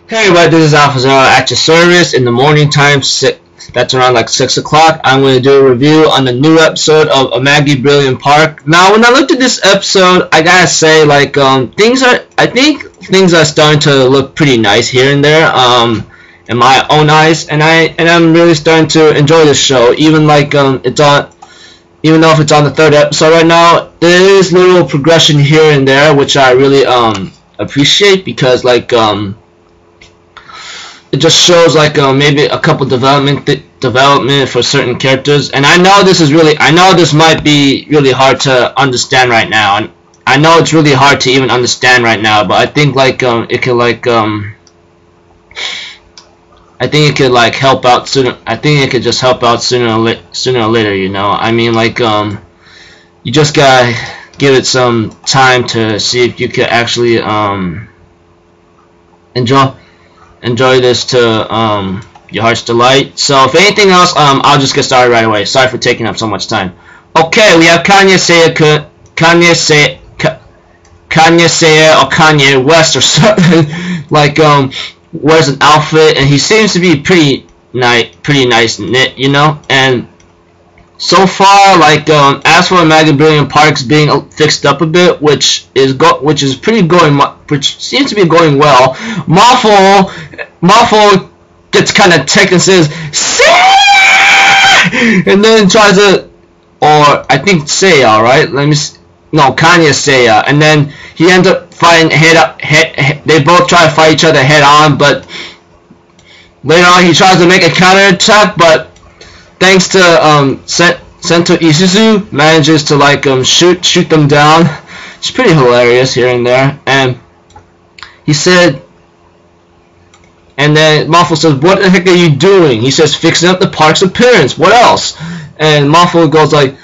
Hey everybody, this is Alpha Zero at your service in the morning time. That's around like 6 o'clock. I'm going to do a review on the new episode of Amagi Brilliant Park. Now, when I looked at this episode, I gotta say, like, I think things are starting to look pretty nice here and there, in my own eyes, and I'm really starting to enjoy this show. Even like even though if it's on the third episode right now, there is little progression here and there, which I really appreciate, because like it just shows like maybe a couple development for certain characters. And I know this might be really hard to understand right now, and I know it's really hard to even understand right now, but I think like it could like I think it could like help out sooner. I think it could just help out sooner or later, you know. I mean, like you just gotta give it some time to see if you could actually enjoy this to your heart's delight. So if anything else, I'll just get started right away. Sorry for taking up so much time. Okay, we have Kanye or Kanye West or something. Like wears an outfit, and he seems to be pretty nice knit, you know. And so far, like as for Amagi Brilliant Park's being fixed up a bit, which seems to be going well. Maffo gets kind of ticked and says, "Say!" and then tries to, or I think Seiya, right? Kanye Seiya, and then he ends up fighting they both try to fight each other head on, but later on he tries to make a counter attack, but thanks to Sento Isuzu manages to like shoot them down. It's pretty hilarious here and there. And he said, and then Maffo says, "What the heck are you doing?" He says, "Fixing up the park's appearance. What else?" And Maffo goes like,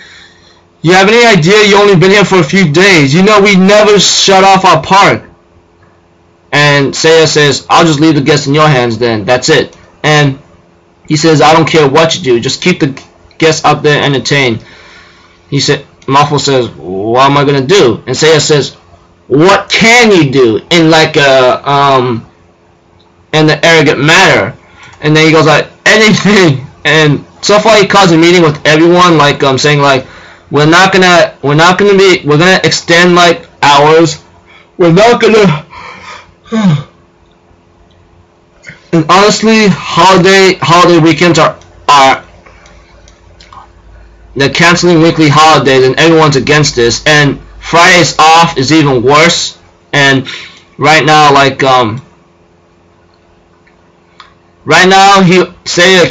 "You have any idea you only been here for a few days? You know we never shut off our park." And Seiya says, "I'll just leave the guests in your hands then. That's it." And he says, "I don't care what you do. Just keep the guests up there entertained." Maffo says, "What am I gonna do?" And Seiya says, "What can you do?" in like a in the arrogant manner. And then he goes like, "Anything." And so far he calls a meeting with everyone, like saying like, we're gonna extend like hours. We're not gonna. And honestly, holiday weekends are they're canceling weekly holidays, and everyone's against this. And Fridays off is even worse. And right now, like Seiya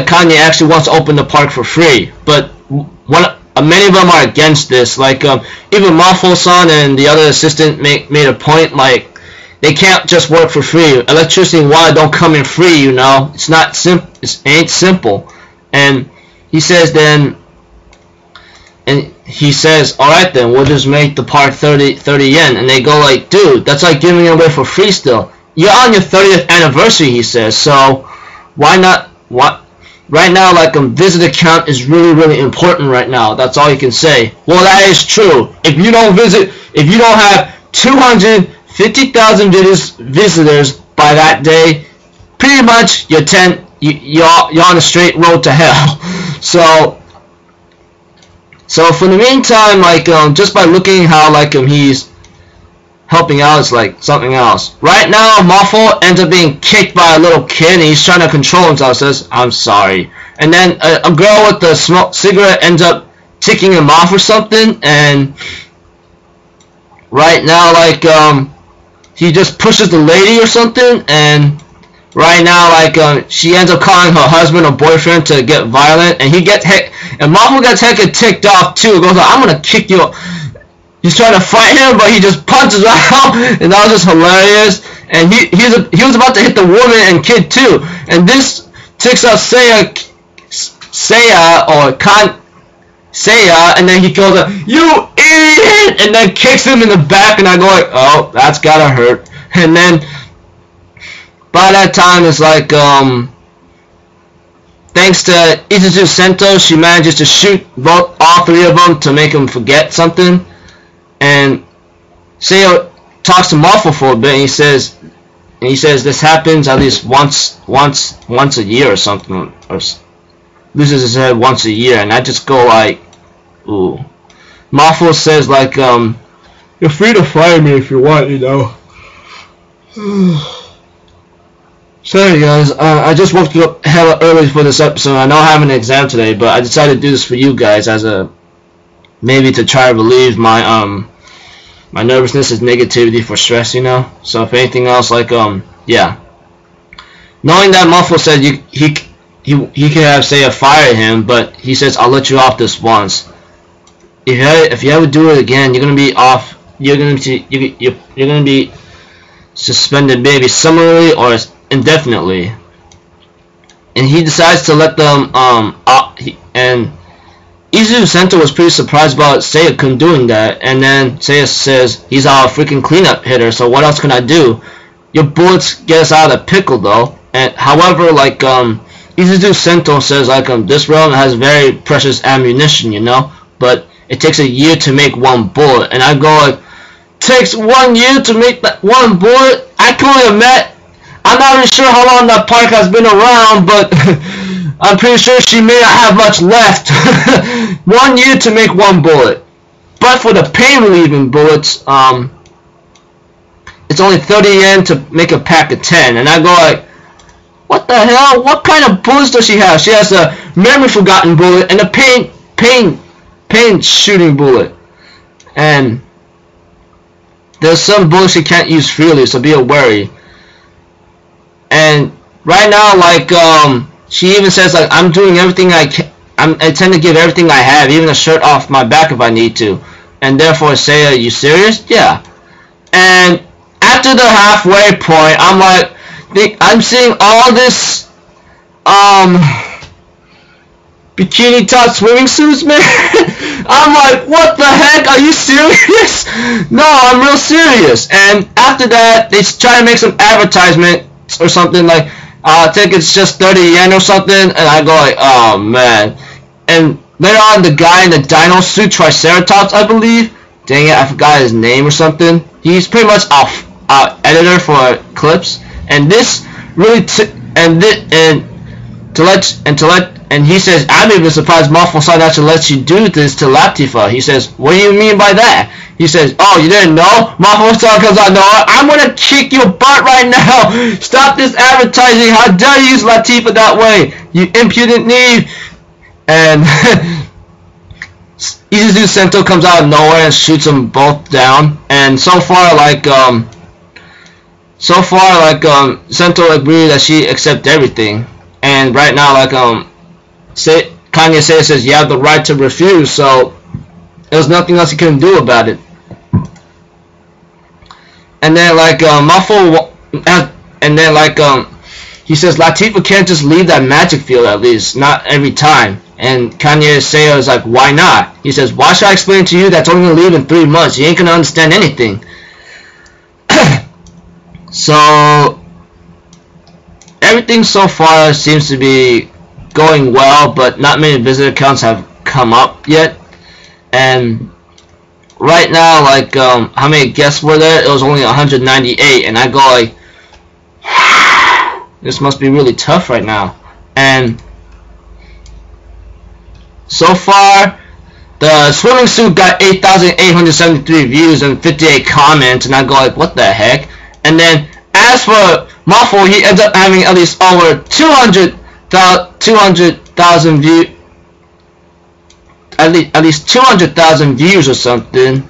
Kanye actually wants to open the park for free, but many of them are against this. Like even Maffo-san and the other assistant made a point, like they can't just work for free. Electricity and water don't come in free, you know. It's not simple. It ain't simple. And he says all right then, we'll just make the park 30 yen. And they go like, "Dude, that's like giving it away for free still. You're on your 30th anniversary," he says. "So why not? Right now, like visitor count is really important right now." That's all you can say. Well, that is true. If you don't have 250,000 visitors by that day, pretty much you're on a straight road to hell. So for the meantime, like just by looking how like he's helping out, it's like something else. Right now, Maffo ends up being kicked by a little kid, and he's trying to control himself. Says, "I'm sorry." And then a girl with the cigarette ends up ticking him off or something. And right now, like he just pushes the lady or something. And right now, like she ends up calling her husband or boyfriend to get violent, and Maffo gets hecka ticked off too. Goes like, "I'm gonna kick you." He's trying to fight him, but he just punches out, and that was just hilarious. And he was about to hit the woman and kid too, and this ticks off Seiya, and then he goes like, "You idiot!" and then kicks him in the back, and I go like, "Oh, that's gotta hurt." And then by that time, it's like thanks to Isuzu Sento, she manages to shoot all three of them to make them forget something. And Seiya talks to Maffo for a bit, and he says, And he says this happens at least once a year or something, or loses his head once a year, and I just go like, ooh. Mafo says like, you're free to fire me if you want, you know. Sorry guys, I just woke up hella early for this episode. I know I have an exam today, but I decided to do this for you guys as a maybe to try to relieve my my nervousness is negativity for stress, you know. So if anything else, like yeah. Knowing that Muffle said he could have say fire him, but he says I'll let you off this once. If you ever do it again, you're gonna be off. You're gonna be suspended maybe summarily or indefinitely. And he decides to let them and Izu Sento was pretty surprised about Seiya-kun doing that, and then Seiya says he's our freaking cleanup hitter, so what else can I do? Your bullets get us out of the pickle though. And however, like Izu Sento says like this realm has very precious ammunition, you know, but it takes a year to make one bullet, and I go like, takes 1 year to make that one bullet? I can only admit, I'm not really sure how long that park has been around, but I'm pretty sure she may not have much left. 1 year to make one bullet. But for the pain relieving bullets, it's only 30 yen to make a pack of 10. And I go like, what the hell? What kind of bullets does she have? She has a memory forgotten bullet and a pain shooting bullet. And there's some bullets you can't use freely, so be wary. And right now, like she even says like I'm doing everything I can. I tend to give everything I have, even a shirt off my back if I need to. And therefore say, are you serious? Yeah. And after the halfway point, I'm like, I'm seeing all this bikini top swimming suits, man. I'm like, what the heck? Are you serious? No, I'm real serious. And after that, they try to make some advertisement or something like, I think it's just 30 yen or something, and I go like, oh man. And later on, the guy in the dino suit, Triceratops, I believe. Dang it, I forgot his name or something. He's pretty much our editor for clips, and this really and he says, I'm even surprised Muffle saw that to let you do this to Latifa. He says, what do you mean by that? He says, oh, you didn't know? Muffle comes out, no, I'm gonna kick your butt right now. Stop this advertising. How dare you use Latifa that way, you impudent knee. And Izuzu Sento comes out of nowhere and shoots them both down. And so far, like Sento agreed that she accepts everything. And right now, like Kanye says you have the right to refuse, so there's nothing else you can do about it. And then like he says Latifa can't just leave that magic field, at least not every time. And Kanye Seiya is like, why not? He says, why should I explain to you that's only gonna leave in 3 months? You ain't gonna understand anything. So everything so far seems to be going well, but not many visitor counts have come up yet. And right now, like how many guests were there? It was only 198, and I go like, this must be really tough right now. And so far, the swimming suit got 8,873 views and 58 comments, and I go like, what the heck? And then as for Muffle, he ends up having at least over 200,000 views, at least 200,000 views or something.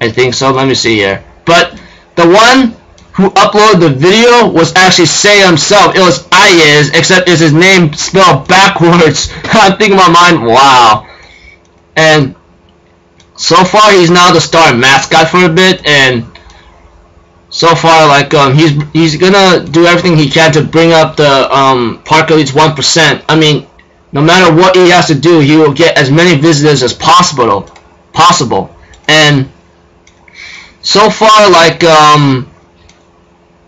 I think so. Let me see here. But the one who uploaded the video was actually Seiya himself. It was Ayez, except it's his name spelled backwards. I'm thinking in my mind, wow. And so far, he's now the star mascot for a bit, and so far, like he's gonna do everything he can to bring up the park at least 1%. I mean, no matter what he has to do, he will get as many visitors as possible. And so far, like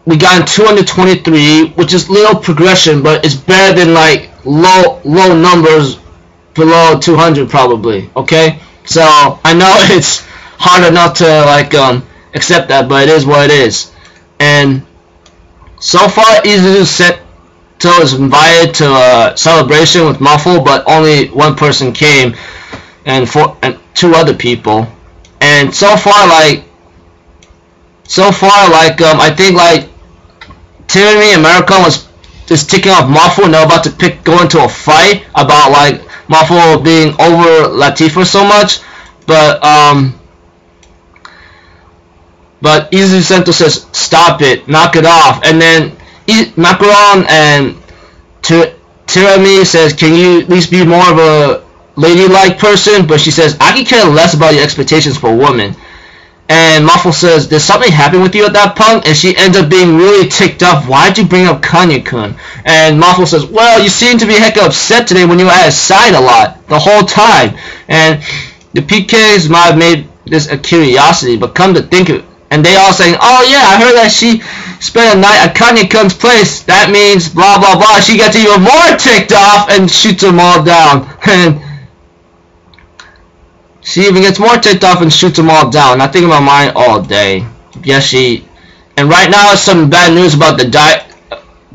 we got 223, which is little progression, but it's better than like low numbers below 200 probably. Okay, so I know it's hard enough to like accept that, but it is what it is. And so far Izuzu Sento is invited to a celebration with Muffle, but only one person came, and two other people. And so far, like I think like Tyranny American is taking off Muffle, and they're about to go into a fight about like Muffle being over Latifah so much, but Izuzu Sento says stop it, knock it off, and then Macaron and Tyranny says, can you at least be more of a ladylike person? But she says, I can care less about your expectations for a woman. And Muffle says, did something happen with you at that point? And she ends up being really ticked off. Why'd you bring up Kanye-kun? And Muffle says, well, you seem to be hecka upset today when you were at his side a lot, the whole time. And the PKs might have made this a curiosity, but come to think of it, and they all saying, oh yeah, I heard that she spent a night at Kanye-kun's place. That means blah blah blah. She gets even more ticked off and shoots them all down. And she even gets more ticked off and shoots them all down. I think in my mind all day. Yes, and right now some bad news about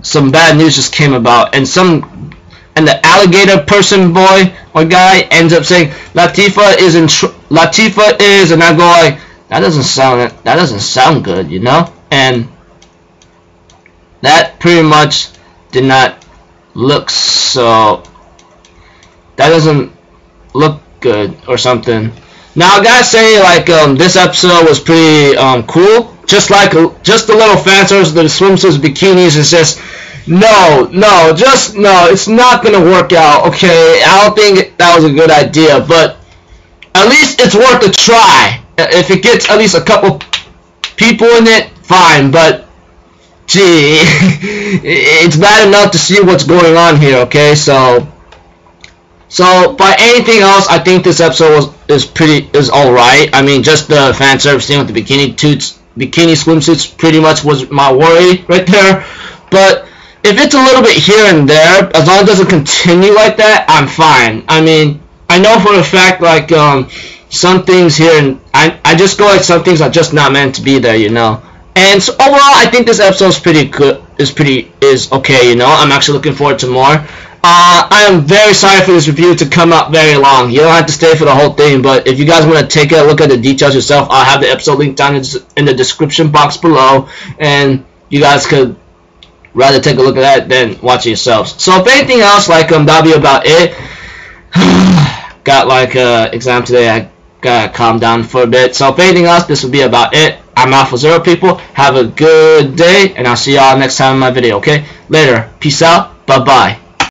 some bad news just came about, and the alligator person boy or guy ends up saying Latifah is, and I go like, that doesn't sound good, you know? And that pretty much did not look so, that doesn't look good or something. Now I gotta say, like, this episode was pretty cool. Just the little fan service, the swimsuits, bikinis, is just no, it's not gonna work out. Okay, I don't think that was a good idea, but at least it's worth a try. If it gets at least a couple people in it, fine, but gee, it's bad enough to see what's going on here, okay? So by anything else, I think this episode is alright. I mean, just the fan service thing with the bikini swimsuits pretty much was my worry right there. But if it's a little bit here and there, as long as it doesn't continue like that, I'm fine. I mean, I know for a fact, like, some things here, and I just go like some things are just not meant to be there, you know. And so overall, I think this episode is pretty good. Is okay, you know. I'm actually looking forward to more. I am very sorry for this review to come out very long. You don't have to stay for the whole thing, but if you guys want to take a look at the details yourself, I'll have the episode link down in the description box below, and you guys could rather take a look at that than watch it yourselves. So if anything else, like that'll be about it. Got like exam today. I gotta calm down for a bit. So if anything else, this will be about it. I'm Alpha Zero, people. Have a good day, and I'll see y'all next time in my video. Okay, later. Peace out. Bye bye.